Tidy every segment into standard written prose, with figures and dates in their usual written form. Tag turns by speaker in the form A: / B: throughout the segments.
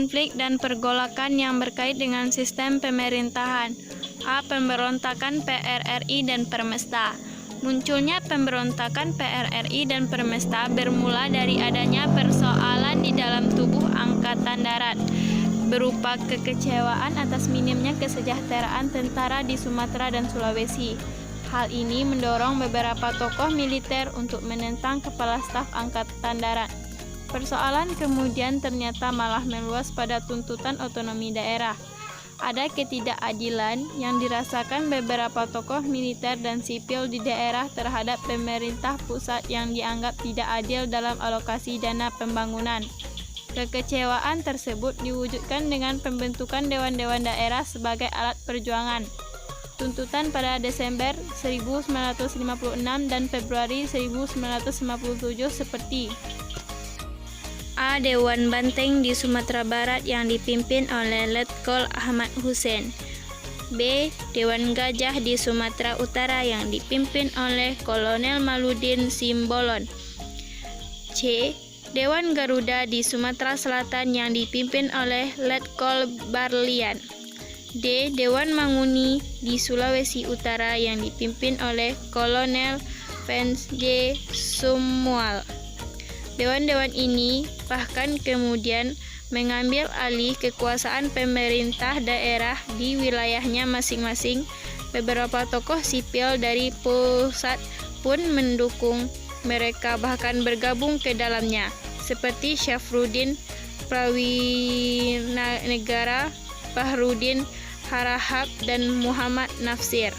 A: konflik dan pergolakan yang berkait dengan sistem pemerintahan. A. Pemberontakan PRRI dan Permesta. Munculnya pemberontakan PRRI dan Permesta bermula dari adanya persoalan di dalam tubuh Angkatan Darat, berupa kekecewaan atas minimnya kesejahteraan tentara di Sumatera dan Sulawesi. Hal ini mendorong beberapa tokoh militer untuk menentang Kepala Staf Angkatan Darat. Persoalan kemudian ternyata malah meluas pada tuntutan otonomi daerah. Ada ketidakadilan yang dirasakan beberapa tokoh militer dan sipil di daerah terhadap pemerintah pusat yang dianggap tidak adil dalam alokasi dana pembangunan. Kekecewaan tersebut diwujudkan dengan pembentukan dewan-dewan daerah sebagai alat perjuangan. Tuntutan pada Desember 1956 dan Februari 1957 seperti: A. Dewan Banteng di Sumatera Barat yang dipimpin oleh Letkol Ahmad Hussein. B. Dewan Gajah di Sumatera Utara yang dipimpin oleh Kolonel Maludin Simbolon. C. Dewan Garuda di Sumatera Selatan yang dipimpin oleh Letkol Barlian. D. Dewan Manguni di Sulawesi Utara yang dipimpin oleh Kolonel Vance J. Sumual. Dewan-dewan ini bahkan kemudian mengambil alih kekuasaan pemerintah daerah di wilayahnya masing-masing. Beberapa tokoh sipil dari pusat pun mendukung mereka, bahkan bergabung ke dalamnya, seperti Syafruddin Prawinegara, Bahrudin Harahap, dan Muhammad Nafsir.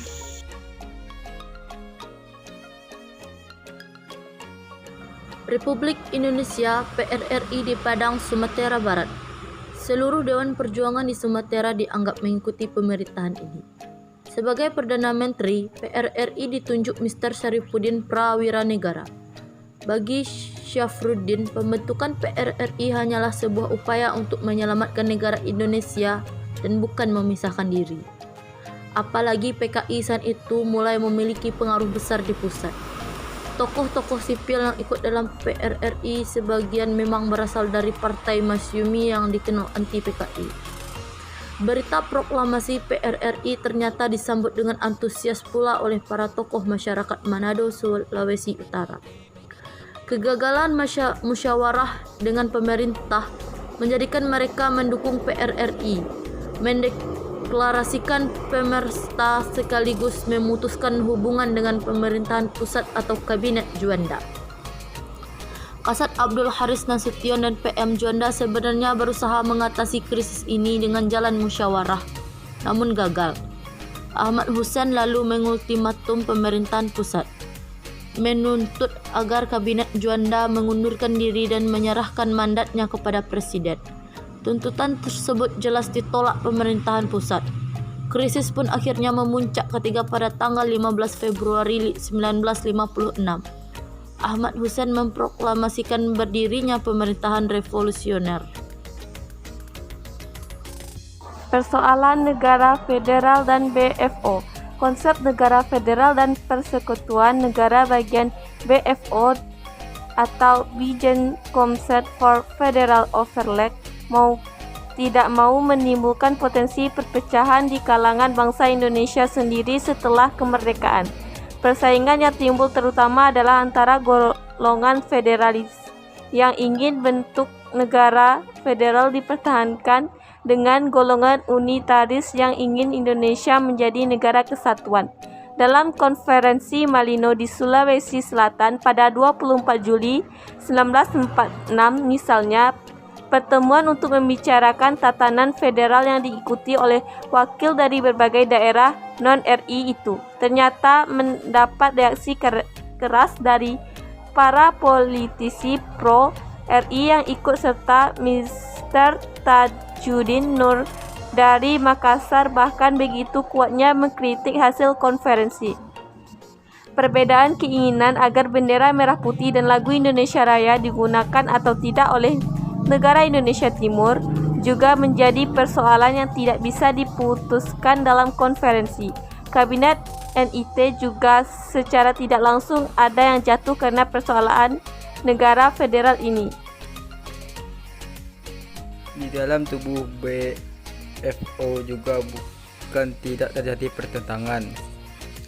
B: Republik Indonesia PRRI di Padang, Sumatera Barat. Seluruh Dewan Perjuangan di Sumatera dianggap mengikuti pemerintahan ini. Sebagai Perdana Menteri, PRRI ditunjuk Mr. Syarifuddin Prawiranegara. Bagi Syafruddin, pembentukan PRRI hanyalah sebuah upaya untuk menyelamatkan negara Indonesia dan bukan memisahkan diri. Apalagi PKI saat itu mulai memiliki pengaruh besar di pusat. Tokoh-tokoh sipil yang ikut dalam PRRI sebagian memang berasal dari Partai Masyumi yang dikenal anti PKI. Berita proklamasi PRRI ternyata disambut dengan antusias pula oleh para tokoh masyarakat Manado, Sulawesi Utara. Kegagalan musyawarah dengan pemerintah menjadikan mereka mendukung PRRI, mendeklarasikan Permesta sekaligus memutuskan hubungan dengan pemerintahan pusat atau Kabinet Juanda. Kasat Abdul Haris Nasution dan PM Juanda sebenarnya berusaha mengatasi krisis ini dengan jalan musyawarah, namun gagal. Ahmad Hussein lalu mengultimatum pemerintahan pusat, menuntut agar Kabinet Juanda mengundurkan diri dan menyerahkan mandatnya kepada Presiden. Tuntutan tersebut jelas ditolak pemerintahan pusat. Krisis pun akhirnya memuncak ketika pada tanggal 15 Februari 1956, Ahmad Hussein memproklamasikan berdirinya pemerintahan revolusioner.
C: Persoalan negara federal dan BFO. Konsep negara federal dan persekutuan negara bagian BFO atau Bijen Concept for Federal Overlap tidak mau menimbulkan potensi perpecahan di kalangan bangsa Indonesia sendiri setelah kemerdekaan. Persaingan yang timbul terutama adalah antara golongan federalis yang ingin bentuk negara federal dipertahankan dengan golongan unitaris yang ingin Indonesia menjadi negara kesatuan. Dalam konferensi Malino di Sulawesi Selatan pada 24 Juli 1946 misalnya, pertemuan untuk membicarakan tatanan federal yang diikuti oleh wakil dari berbagai daerah non-RI itu ternyata mendapat reaksi keras dari para politisi pro-RI yang ikut serta Mr. Tajudin Nur dari Makassar bahkan begitu kuatnya mengkritik hasil konferensi. Perbedaan keinginan agar bendera merah putih dan lagu Indonesia Raya digunakan atau tidak oleh negara Indonesia Timur juga menjadi persoalan yang tidak bisa diputuskan dalam konferensi. Kabinet NIT juga secara tidak langsung ada yang jatuh karena persoalan negara federal ini.
D: Di dalam tubuh BFO juga bukan tidak terjadi pertentangan.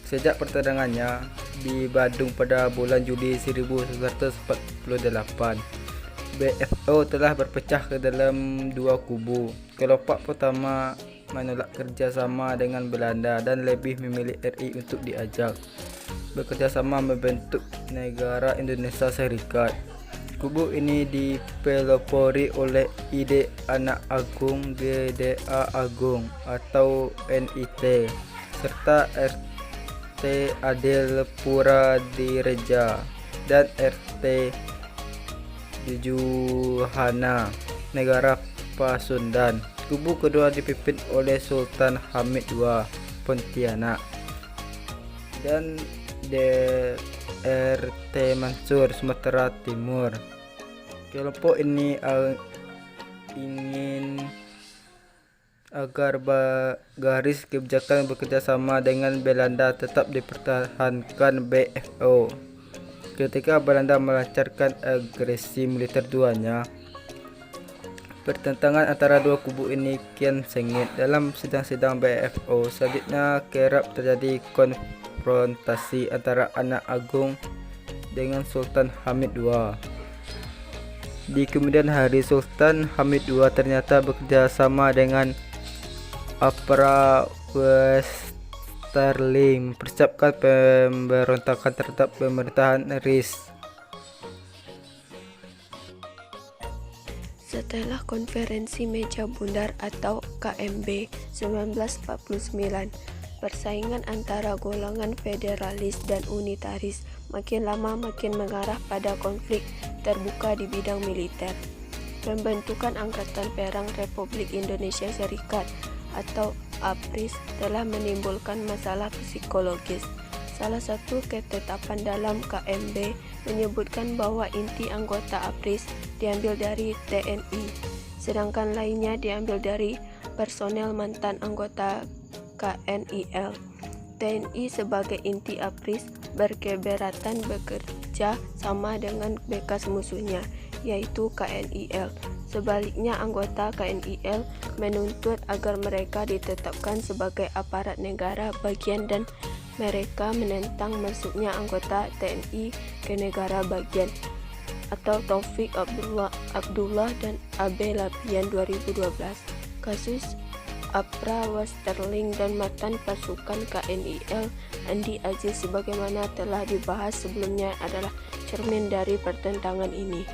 D: Sejak pertentangannya di Bandung pada bulan Juli 1948, BFO telah berpecah ke dalam dua kubu. Kelompok pertama menolak kerjasama dengan Belanda dan lebih memilih RI untuk diajak bekerjasama membentuk negara Indonesia Serikat. Kubu ini dipelopori oleh ide Anak Agung GDA Agung atau NIT serta RT Adil Pura Direja dan RT Juhana Negara Pasundan. Kubu kedua dipimpin oleh Sultan Hamid II Pontianak dan DRT Mansur Sumatera Timur. Kelompok ini ingin agar garis kebijakan bekerjasama dengan Belanda tetap dipertahankan BFO. Ketika Belanda melancarkan agresi militer duanya, pertentangan antara dua kubu ini kian sengit. Dalam sidang-sidang BFO selanjutnya kerap terjadi konfrontasi antara Anak Agung dengan Sultan Hamid II. Di kemudian hari, Sultan Hamid II ternyata bekerja sama dengan Apra Westerling mempersiapkan pemberontakan terhadap pemerintahan RIS.
C: Setelah konferensi meja bundar atau KMB 1949, persaingan antara golongan federalis dan unitaris makin lama makin mengarah pada konflik terbuka di bidang militer. Pembentukan Angkatan Perang Republik Indonesia Serikat atau APRIS telah menimbulkan masalah psikologis. Salah satu ketetapan dalam KMB menyebutkan bahwa inti anggota APRIS diambil dari TNI, sedangkan lainnya diambil dari personel mantan anggota KNIL. TNI sebagai inti APRIS berkeberatan bekerja sama dengan bekas musuhnya, yaitu KNIL. Sebaliknya, anggota KNIL menuntut agar mereka ditetapkan sebagai aparat negara bagian dan mereka menentang masuknya anggota TNI ke negara bagian atau Taufik Abdullah dan Abe Lapian 2012. Kasus Apra Westerling dan mantan pasukan KNIL Andi Aziz sebagaimana telah dibahas sebelumnya adalah cermin dari pertentangan ini.